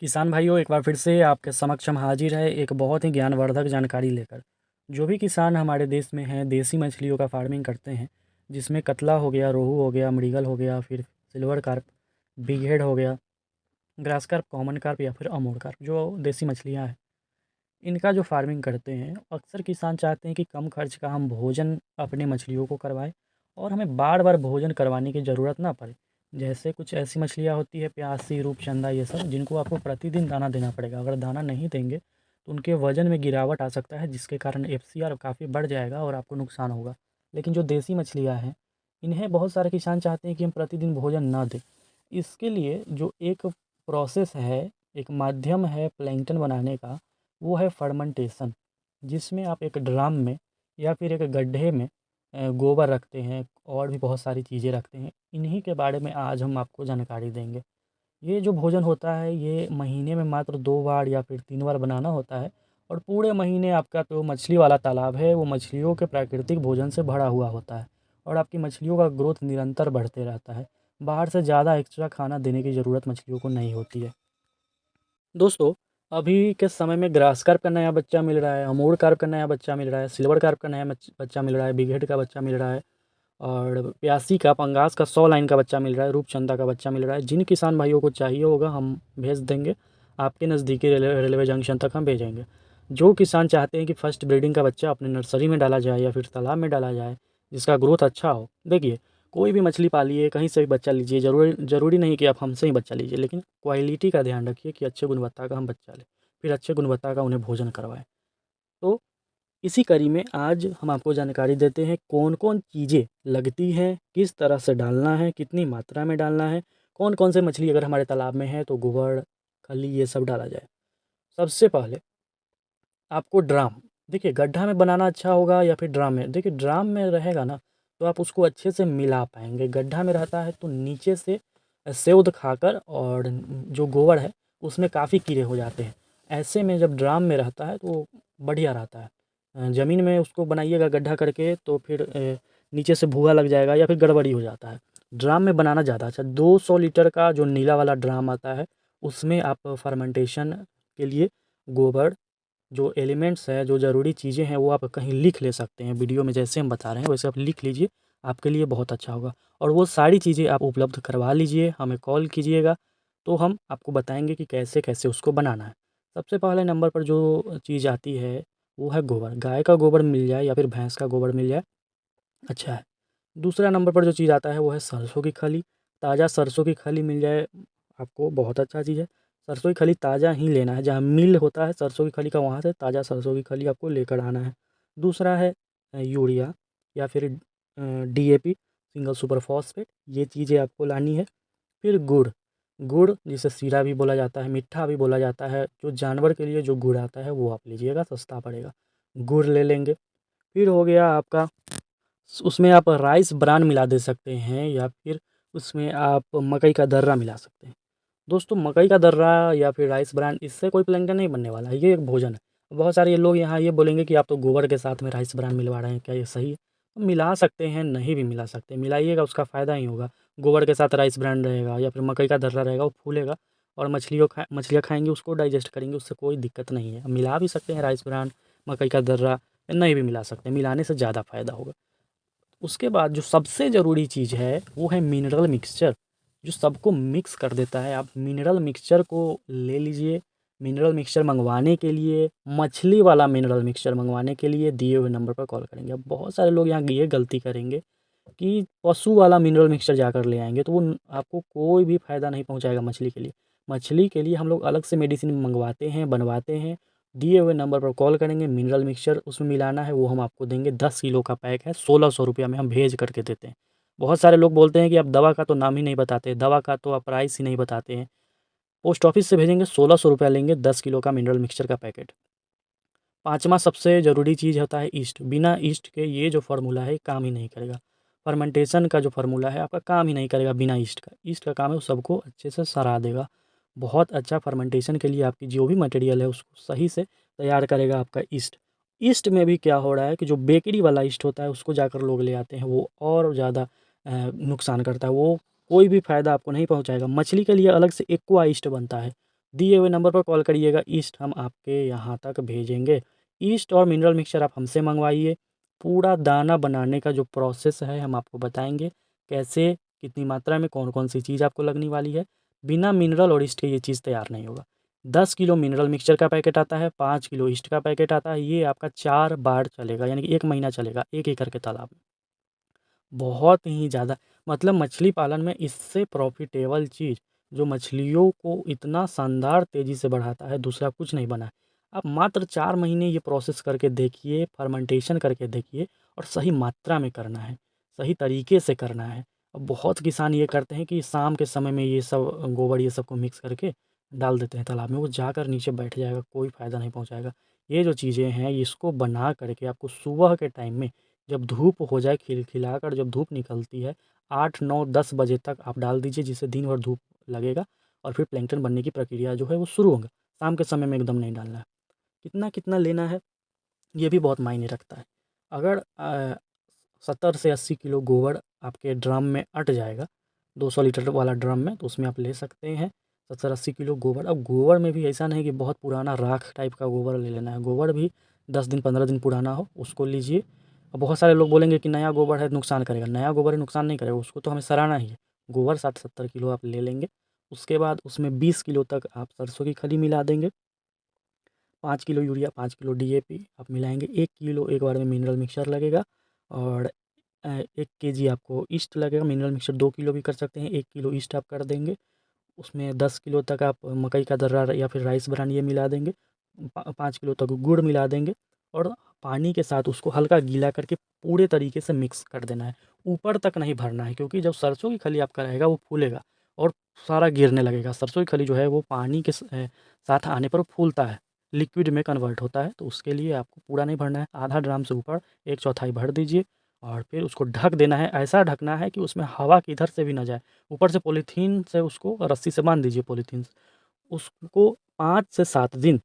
किसान भाइयों, एक बार फिर से आपके समक्ष हम हाजिर है एक बहुत ही ज्ञानवर्धक जानकारी लेकर। जो भी किसान हमारे देश में हैं, देसी मछलियों का फार्मिंग करते हैं, जिसमें कतला हो गया, रोहू हो गया, मृगल हो गया, फिर सिल्वर कार्प, बिग हेड हो गया, ग्रास कार्प, कॉमन कार्प या फिर अमूर कार्प, जो देसी मछलियाँ हैं, इनका जो फार्मिंग करते हैं, अक्सर किसान चाहते हैं कि कम खर्च का हम भोजन अपने मछलियों को करवाएँ और हमें बार-बार भोजन करवाने की ज़रूरत ना पड़े। जैसे कुछ ऐसी मछलियाँ होती है, प्यासी, रूपचंदा, ये सब, जिनको आपको प्रतिदिन दाना देना पड़ेगा। अगर दाना नहीं देंगे तो उनके वज़न में गिरावट आ सकता है, जिसके कारण एफसीआर काफ़ी बढ़ जाएगा और आपको नुकसान होगा। लेकिन जो देसी मछलियाँ हैं, इन्हें बहुत सारे किसान चाहते हैं कि हम प्रतिदिन भोजन ना दें। इसके लिए जो एक प्रोसेस है, एक माध्यम है प्लैंकटन बनाने का, वो है फर्मेंटेशन। जिसमें आप एक ड्रम में या फिर एक गड्ढे में गोबर रखते हैं और भी बहुत सारी चीज़ें रखते हैं। इन्हीं के बारे में आज हम आपको जानकारी देंगे। ये जो भोजन होता है, ये महीने में मात्र 2 बार या फिर 3 बार बनाना होता है और पूरे महीने आपका जो मछली वाला तालाब है, वो मछलियों के प्राकृतिक भोजन से भरा हुआ होता है और आपकी मछलियों का ग्रोथ निरंतर बढ़ते रहता है। बाहर से ज़्यादा एक्स्ट्रा खाना देने की ज़रूरत मछलियों को नहीं होती है। दोस्तों, अभी के समय में ग्रास कार्प का नया बच्चा मिल रहा है, अमूर कार्प का नया बच्चा मिल रहा है, सिल्वर कार्प का नया बच्चा मिल रहा है, बिग हेड का बच्चा मिल रहा है और प्यासी का, पंगास का, 100 लाइन का बच्चा मिल रहा है, रूपचंदा का बच्चा मिल रहा है। जिन किसान भाइयों को चाहिए होगा, हम भेज देंगे। आपके नज़दीकी रेलवे जंक्शन तक हम भेजेंगे। जो किसान चाहते हैं कि फर्स्ट ब्रीडिंग का बच्चा अपने नर्सरी में डाला जाए या फिर तालाब में डाला जाए, जिसका ग्रोथ अच्छा हो। देखिए, कोई भी मछली पालिए, कहीं से भी बच्चा लीजिए, ज़रूरी नहीं कि आप हमसे ही बच्चा लीजिए, लेकिन क्वालिटी का ध्यान रखिए कि अच्छे गुणवत्ता का हम बच्चा लें, फिर अच्छे गुणवत्ता का उन्हें भोजन करवाएँ। तो इसी कड़ी में आज हम आपको जानकारी देते हैं कौन-कौन चीज़ें लगती हैं, किस तरह से डालना है, कितनी मात्रा में डालना है, कौन-कौन से मछली अगर हमारे तालाब में है तो गोबर, खली, ये सब डाला जाए। सबसे पहले आपको ड्राम, देखिए गड्ढा में बनाना अच्छा होगा या फिर ड्राम में। देखिए ड्राम में रहेगा ना, तो आप उसको अच्छे से मिला पाएँगे। गड्ढा में रहता है तो नीचे से सेंध खाकर और जो गोबर है उसमें काफ़ी कीड़े हो जाते हैं। ऐसे में जब ड्राम में रहता है तो बढ़िया रहता है। ज़मीन में उसको बनाइएगा गड्ढा करके तो फिर नीचे से भूआ लग जाएगा या फिर गड़बड़ी हो जाता है। ड्राम में बनाना ज़्यादा अच्छा। 200 लीटर का जो नीला वाला ड्राम आता है, उसमें आप फर्मेंटेशन के लिए गोबर, जो एलिमेंट्स है, जो ज़रूरी चीज़ें हैं, वो आप कहीं लिख ले सकते हैं। वीडियो में जैसे हम बता रहे हैं वैसे आप लिख लीजिए, आपके लिए बहुत अच्छा होगा। और वो सारी चीज़ें आप उपलब्ध करवा लीजिए, हमें कॉल कीजिएगा, तो हम आपको बताएँगे कि कैसे-कैसे उसको बनाना है। सबसे पहले नंबर पर जो चीज़ आती है, वो है गोबर। गाय का गोबर मिल जाए या फिर भैंस का गोबर मिल जाए, अच्छा है। दूसरा नंबर पर जो चीज़ आता है वो है सरसों की खली। ताज़ा सरसों की खली मिल जाए आपको, बहुत अच्छा चीज़ है। सरसों की खली ताज़ा ही लेना है, जहाँ मिल होता है सरसों की खली का, वहाँ से ताज़ा सरसों की खली आपको लेकर आना है। दूसरा है यूरिया या फिर डीएपी, सिंगल सुपर फॉस्फेट, ये चीज़ें आपको लानी है। फिर गुड़, गुड़ जिसे सीरा भी बोला जाता है, मीठा भी बोला जाता है। जो जानवर के लिए जो गुड़ आता है वो आप लीजिएगा, सस्ता पड़ेगा। गुड़ ले लेंगे। फिर हो गया आपका, उसमें आप राइस ब्रान मिला दे सकते हैं या फिर उसमें आप मकई का दर्रा मिला सकते हैं। दोस्तों, मकई का दर्रा या फिर राइस ब्रान, इससे कोई प्लैंकटन नहीं बनने वाला है, ये एक भोजन है। बहुत सारे ये लोग यहाँ ये बोलेंगे कि आप तो गोबर के साथ में राइस ब्रान मिलवा रहे हैं, क्या ये सही है? तो मिला सकते हैं, नहीं भी मिला सकते, मिलाइएगा उसका फ़ायदा ही होगा। गोबर के साथ राइस ब्रान रहेगा या फिर मकई का दर्रा रहेगा, वो फूलेगा और मछलियाँ खाएँगी, उसको डाइजेस्ट करेंगी, उससे कोई दिक्कत नहीं है। मिला भी सकते हैं राइस ब्रान, मकई का दर्रा, नहीं भी मिला सकते, मिलाने से ज़्यादा फ़ायदा होगा। उसके बाद जो सबसे ज़रूरी चीज़ है, वो है मिनरल मिक्सचर, जो सबको मिक्स कर देता है। आप मिनरल मिक्सचर को ले लीजिए। मिनरल मिक्सचर मँगवाने के लिए, मछली वाला मिनरल मिक्सचर मँगवाने के लिए दिए हुए नंबर पर कॉल करेंगे। अब बहुत सारे लोग यहाँ ये गलती करेंगे कि पशु वाला मिनरल मिक्सचर जाकर ले आएँगे, तो वो आपको कोई भी फ़ायदा नहीं पहुँचाएगा मछली के लिए। मछली के लिए हम लोग अलग से मेडिसिन मँगवाते हैं, बनवाते हैं। दिए हुए नंबर पर कॉल करेंगे, मिनरल मिक्सचर उसमें मिलाना है, वो हम आपको देंगे। 10 किलो का पैक है, 1600 रुपया में हम भेज करके देते हैं। बहुत सारे लोग बोलते हैं कि आप दवा का तो नाम ही नहीं बताते, दवा का तो आप प्राइस ही नहीं बताते हैं। पोस्ट ऑफिस से भेजेंगे, 1600 रुपया लेंगे 10 किलो का मिनरल मिक्सचर का पैकेट। पाँचवाँ सबसे ज़रूरी चीज़ होता है ईस्ट। बिना ईस्ट के ये जो फ़ॉर्मूला है, काम ही नहीं करेगा। फर्मेंटेशन का जो फ़ॉर्मूला है आपका काम ही नहीं करेगा बिना ईस्ट का। ईस्ट का काम है वो सबको अच्छे से सरा देगा। बहुत अच्छा फर्मेंटेशन के लिए आपकी जो भी मटेरियल है उसको सही से तैयार करेगा आपका ईस्ट। ईस्ट में भी क्या हो रहा है कि जो बेकरी वाला ईस्ट होता है उसको जाकर लोग ले आते हैं, वो और ज़्यादा नुकसान करता है। वो कोई भी फ़ायदा आपको नहीं पहुँचाएगा। मछली के लिए अलग से एक्वा ईस्ट बनता है, दिए हुए नंबर पर कॉल करिएगा, ईस्ट हम आपके यहाँ तक भेजेंगे। ईस्ट और मिनरल मिक्सचर आप हमसे मंगवाइए। पूरा दाना बनाने का जो प्रोसेस है हम आपको बताएंगे, कैसे कितनी मात्रा में कौन कौन सी चीज़ आपको लगने वाली है। बिना मिनरल और ईस्ट के ये चीज़ तैयार नहीं होगा। 10 किलो मिनरल मिक्सचर का पैकेट आता है, 5 किलो ईस्ट का पैकेट आता है। ये आपका 4 बार चलेगा, यानी कि 1 महीना चलेगा 1 एकड़ के तालाब में। बहुत ही ज़्यादा, मतलब मछली पालन में इससे प्रॉफिटेबल चीज़ जो मछलियों को इतना शानदार तेज़ी से बढ़ाता है, दूसरा कुछ नहीं बना है। आप मात्र 4 महीने ये प्रोसेस करके देखिए, फर्मेंटेशन करके देखिए, और सही मात्रा में करना है, सही तरीके से करना है। अब बहुत किसान ये करते हैं कि शाम के समय में ये सब गोबर ये सब को मिक्स करके डाल देते हैं तालाब में, वो जाकर नीचे बैठ जाएगा, कोई फ़ायदा नहीं पहुँचाएगा। ये जो चीज़ें हैं इसको बना करके आपको सुबह के टाइम में जब धूप हो जाए, खिलखिलाकर जब धूप निकलती है 8, 9, 10 बजे तक आप डाल दीजिए, जिससे दिन भर धूप लगेगा और फिर प्लैंकटन बनने की प्रक्रिया जो है वो शुरू होगा। शाम के समय में एकदम नहीं डालना है। कितना लेना है ये भी बहुत मायने रखता है। अगर 70 से 80 किलो गोबर आपके ड्रम में अट जाएगा, 200 लीटर वाला ड्रम में, तो उसमें आप ले सकते हैं 70-80 किलो गोबर। अब गोबर में भी ऐसा नहीं कि बहुत पुराना राख टाइप का गोबर ले लेना है, गोबर भी 10 दिन 15 दिन पुराना हो उसको लीजिए। अब बहुत सारे लोग बोलेंगे कि नया गोबर है नुकसान करेगा, नया गोबर है नुकसान नहीं करेगा, उसको तो हमें सराहना ही है। गोबर 60-70 किलो आप ले लेंगे, उसके बाद उसमें 20 किलो तक आप सरसों की खली मिला देंगे, 5 किलो यूरिया, 5 किलो डीएपी आप मिलाएंगे, 1 किलो एक बार में मिनरल मिक्सचर लगेगा, और 1 केजी आपको ईस्ट लगेगा। मिनरल मिक्सचर 2 किलो भी कर सकते हैं, 1 किलो ईस्ट आप कर देंगे। उसमें 10 किलो तक आप मकई का दर्रा या फिर राइस ब्रान ये मिला देंगे, 5 किलो तक गुड़ मिला देंगे, और पानी के साथ उसको हल्का गीला करके पूरे तरीके से मिक्स कर देना है। ऊपर तक नहीं भरना है, क्योंकि जब सरसों की खली आपका रहेगा वो फूलेगा और सारा गिरने लगेगा। सरसों की खली जो है वो पानी के साथ आने पर फूलता है, लिक्विड में कन्वर्ट होता है, तो उसके लिए आपको पूरा नहीं भरना है। आधा ड्राम से ऊपर 1/4 भर दीजिए, और फिर उसको ढक देना है। ऐसा ढकना है कि उसमें हवा किधर से भी ना जाए। ऊपर से पॉलीथीन से उसको रस्सी से बांध दीजिए, पॉलीथीन से उसको 5 से 7 दिन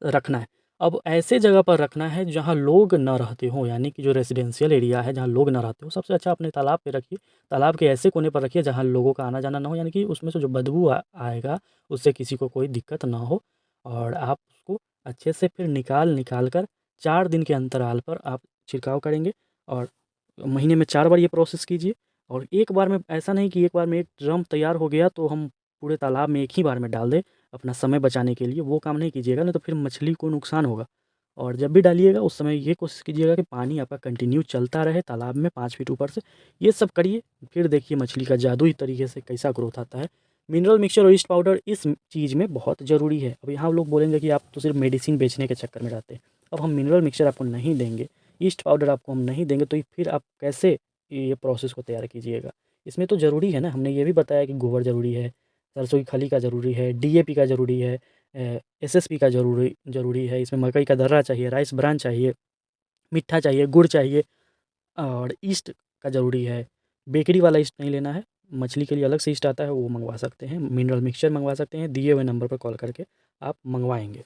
रखना है। अब ऐसे जगह पर रखना है जहाँ लोग ना रहते हों, यानी कि जो रेजिडेंशियल एरिया है जहाँ लोग ना रहते हो। सबसे अच्छा अपने तालाब पे रखिए, तालाब के ऐसे कोने पर रखिए जहाँ लोगों का आना जाना ना हो, यानी कि उसमें से जो बदबू आएगा उससे किसी को कोई दिक्कत ना हो। और आप उसको अच्छे से फिर निकाल कर 4 दिन के अंतराल पर आप छिड़काव करेंगे, और महीने में 4 बार ये प्रोसेस कीजिए। और एक बार में ऐसा नहीं कि एक बार में एक ड्रम तैयार हो गया तो हम पूरे तालाब में एक ही बार में डाल दें अपना समय बचाने के लिए, वो काम नहीं कीजिएगा, नहीं तो फिर मछली को नुकसान होगा। और जब भी डालिएगा उस समय ये कोशिश कीजिएगा कि पानी आपका कंटिन्यू चलता रहे तालाब में 5 फीट ऊपर से। ये सब करिए, फिर देखिए मछली का जादुई तरीके से कैसा ग्रोथ आता है। मिनरल मिक्सचर और ईस्ट पाउडर इस चीज़ में बहुत ज़रूरी है। अब यहाँ लोग बोलेंगे कि आप तो सिर्फ मेडिसिन बेचने के चक्कर में रहते हैं। अब हम मिनरल मिक्सचर आपको नहीं देंगे, ईस्ट पाउडर आपको हम नहीं देंगे, तो ये फिर आप कैसे ये प्रोसेस को तैयार कीजिएगा। इसमें तो ज़रूरी है ना, हमने ये भी बताया कि गोबर ज़रूरी है, सरसों की खली का ज़रूरी है, डीएपी का ज़रूरी है, एसएसपी का ज़रूरी है, इसमें मकई का दर्रा चाहिए, राइस ब्रान चाहिए, मिट्ठा चाहिए, गुड़ चाहिए, और ईस्ट का ज़रूरी है। बेकरी वाला ईस्ट नहीं लेना है, मछली के लिए अलग से ईस्ट आता है वो मँगवा सकते हैं, मिनरल मिक्सचर मँगवा सकते हैं, दिए हुए नंबर पर कॉल करके आप मँगवाएँगे।